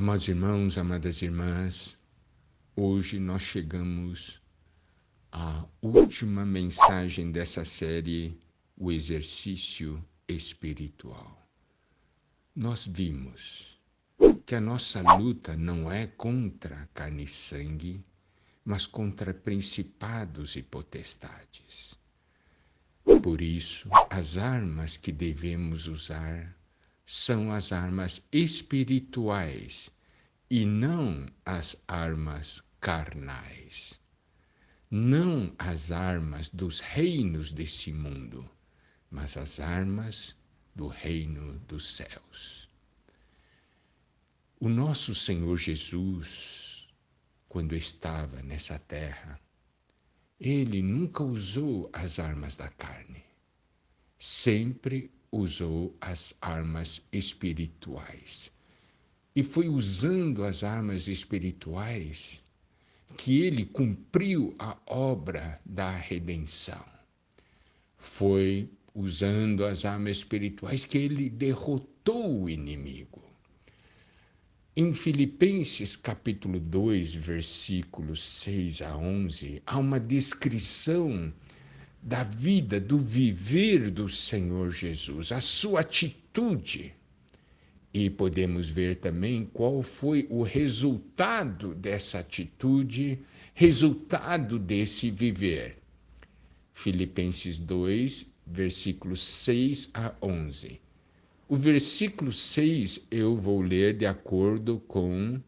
Amados irmãos, amadas irmãs, hoje nós chegamos à última mensagem dessa série, o exercício espiritual. Nós vimos que a nossa luta não é contra carne e sangue, mas contra principados e potestades. Por isso, as armas que devemos usar são as armas espirituais e não as armas carnais. Não as armas dos reinos desse mundo, mas as armas do reino dos céus. O nosso Senhor Jesus, quando estava nessa terra, ele nunca usou as armas da carne. Sempre usou as armas espirituais. E foi usando as armas espirituais que ele cumpriu a obra da redenção. Foi usando as armas espirituais que ele derrotou o inimigo. Em Filipenses capítulo 2, versículos 6 a 11, há uma descrição da vida, do viver do Senhor Jesus, a sua atitude. E podemos ver também qual foi o resultado dessa atitude, resultado desse viver. Filipenses 2, versículos 6 a 11. O versículo 6 eu vou ler de acordo com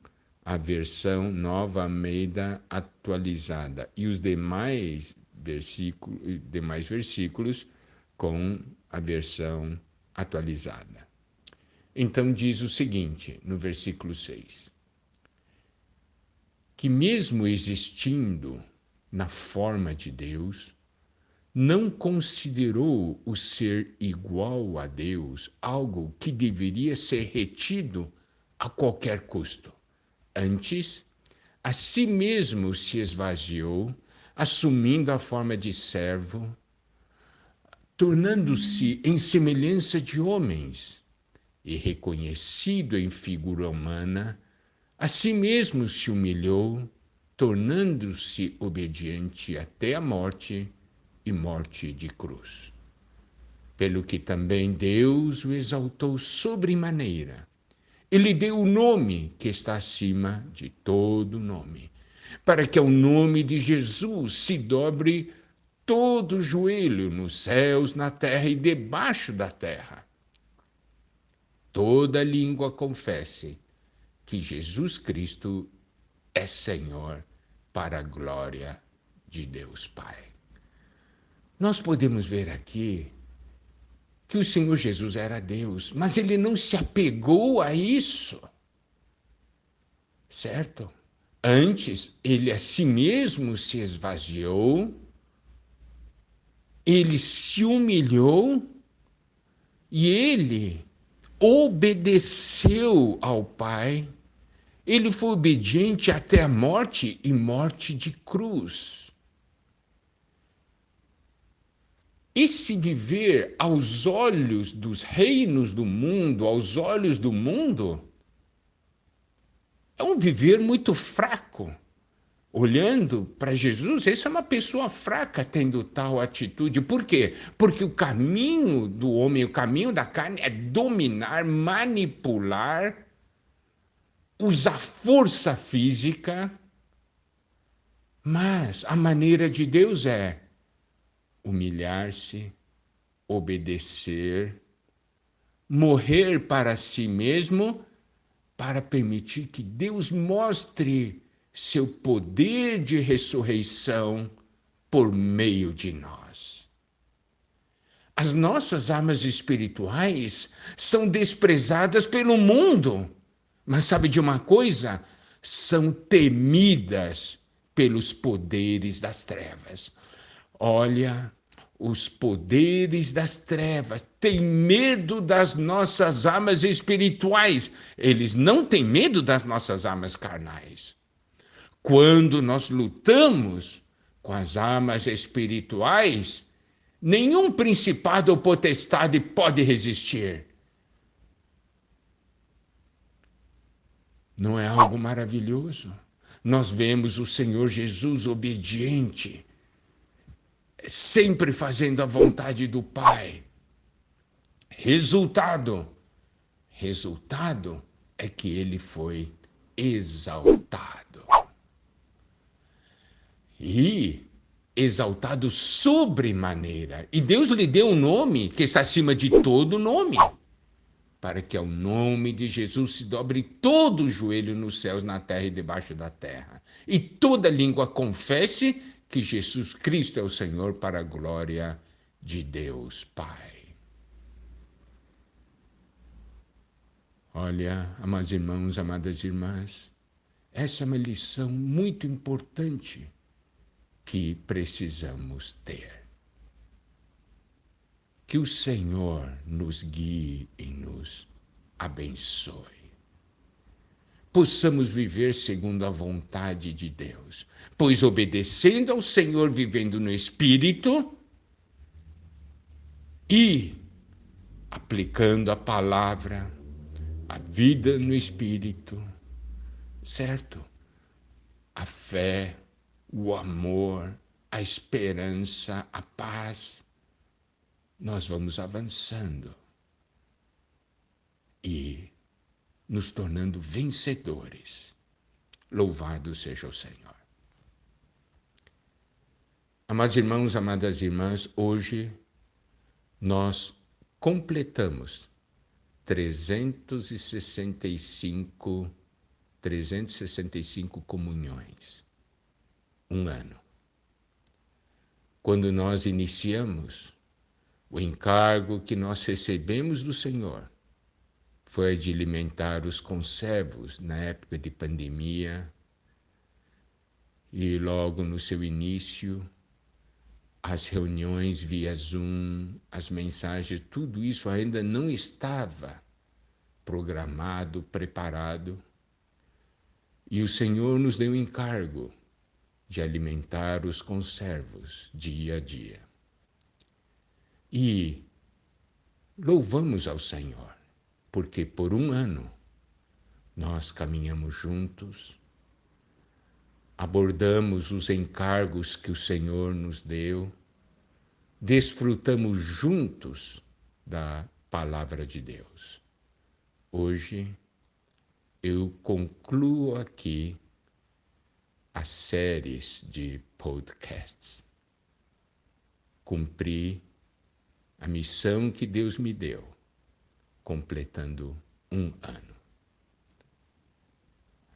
a versão Nova Almeida atualizada e os demais versículos com a versão atualizada. Então diz o seguinte, no versículo 6, que mesmo existindo na forma de Deus, não considerou o ser igual a Deus algo que deveria ser retido a qualquer custo. Antes, a si mesmo se esvaziou, assumindo a forma de servo, tornando-se em semelhança de homens, e reconhecido em figura humana, a si mesmo se humilhou, tornando-se obediente até a morte e morte de cruz. Pelo que também Deus o exaltou sobremaneira. Ele deu o nome que está acima de todo nome, para que ao nome de Jesus se dobre todo o joelho nos céus, na terra e debaixo da terra. Toda língua confesse que Jesus Cristo é Senhor, para a glória de Deus Pai. Nós podemos ver aqui que o Senhor Jesus era Deus, mas ele não se apegou a isso, certo? Antes, ele a si mesmo se esvaziou, ele se humilhou e ele obedeceu ao Pai. Ele foi obediente até a morte e morte de cruz. Esse viver aos olhos dos reinos do mundo, aos olhos do mundo, é um viver muito fraco. Olhando para Jesus, essa é uma pessoa fraca tendo tal atitude. Por quê? Porque o caminho do homem, o caminho da carne é dominar, manipular, usar força física. Mas a maneira de Deus é humilhar-se, obedecer, morrer para si mesmo, para permitir que Deus mostre seu poder de ressurreição por meio de nós. As nossas armas espirituais são desprezadas pelo mundo, mas sabe de uma coisa? São temidas pelos poderes das trevas. Olha, os poderes das trevas têm medo das nossas armas espirituais. Eles não têm medo das nossas armas carnais. Quando nós lutamos com as armas espirituais, nenhum principado ou potestade pode resistir. Não é algo maravilhoso? Nós vemos o Senhor Jesus obediente, sempre fazendo a vontade do Pai. Resultado é que ele foi exaltado. E exaltado sobremaneira. E Deus lhe deu um nome que está acima de todo nome, para que ao nome de Jesus se dobre todo o joelho nos céus, na terra e debaixo da terra. E toda língua confesse que Jesus Cristo é o Senhor, para a glória de Deus Pai. Olha, amados irmãos, amadas irmãs, essa é uma lição muito importante que precisamos ter. Que o Senhor nos guie e nos abençoe. Possamos viver segundo a vontade de Deus, pois obedecendo ao Senhor, vivendo no Espírito e aplicando a palavra, a vida no Espírito, certo? A fé, o amor, a esperança, a paz, nós vamos avançando e nos tornando vencedores. Louvado seja o Senhor. Amados irmãos, amadas irmãs, hoje nós completamos 365 comunhões. Um ano. Quando nós iniciamos, o encargo que nós recebemos do Senhor foi de alimentar os conservos na época de pandemia, e logo no seu início, as reuniões via Zoom, as mensagens, tudo isso ainda não estava programado, preparado, e o Senhor nos deu o encargo de alimentar os conservos dia a dia. E louvamos ao Senhor, porque por um ano nós caminhamos juntos, abordamos os encargos que o Senhor nos deu, desfrutamos juntos da palavra de Deus. Hoje eu concluo aqui as séries de podcasts. Cumpri a missão que Deus me deu, completando um ano.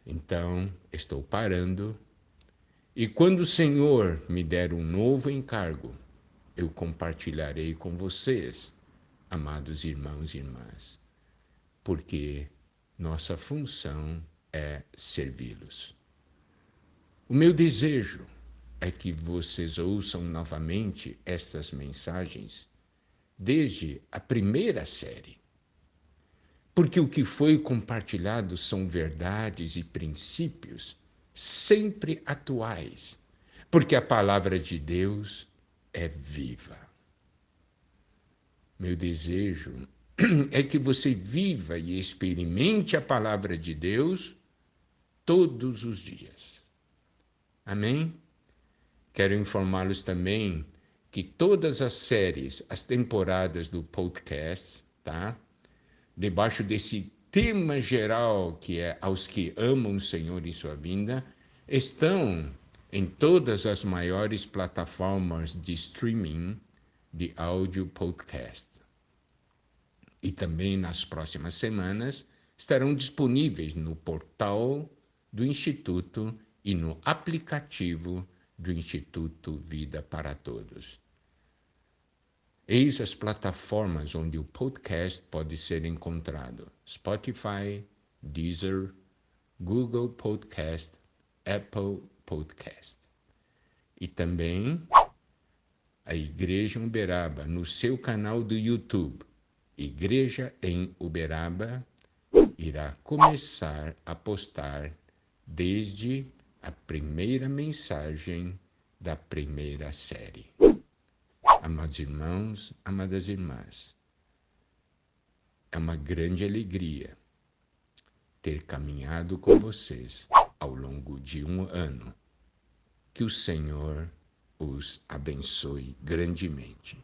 Então, estou parando, e quando o Senhor me der um novo encargo, eu compartilharei com vocês, amados irmãos e irmãs, porque nossa função é servi-los. O meu desejo é que vocês ouçam novamente estas mensagens desde a primeira série, porque o que foi compartilhado são verdades e princípios sempre atuais, porque a palavra de Deus é viva. Meu desejo é que você viva e experimente a palavra de Deus todos os dias. Amém? Quero informá-los também que todas as séries, as temporadas do podcast, tá? Debaixo desse tema geral que é aos que amam o Senhor e sua vinda, estão em todas as maiores plataformas de streaming de áudio podcast. E também nas próximas semanas estarão disponíveis no portal do Instituto e no aplicativo do Instituto Vida para Todos. Eis as plataformas onde o podcast pode ser encontrado: Spotify, Deezer, Google Podcast, Apple Podcast. E também a Igreja em Uberaba, no seu canal do YouTube, Igreja em Uberaba, irá começar a postar desde a primeira mensagem da primeira série. Amados irmãos, amadas irmãs, é uma grande alegria ter caminhado com vocês ao longo de um ano. Que o Senhor os abençoe grandemente.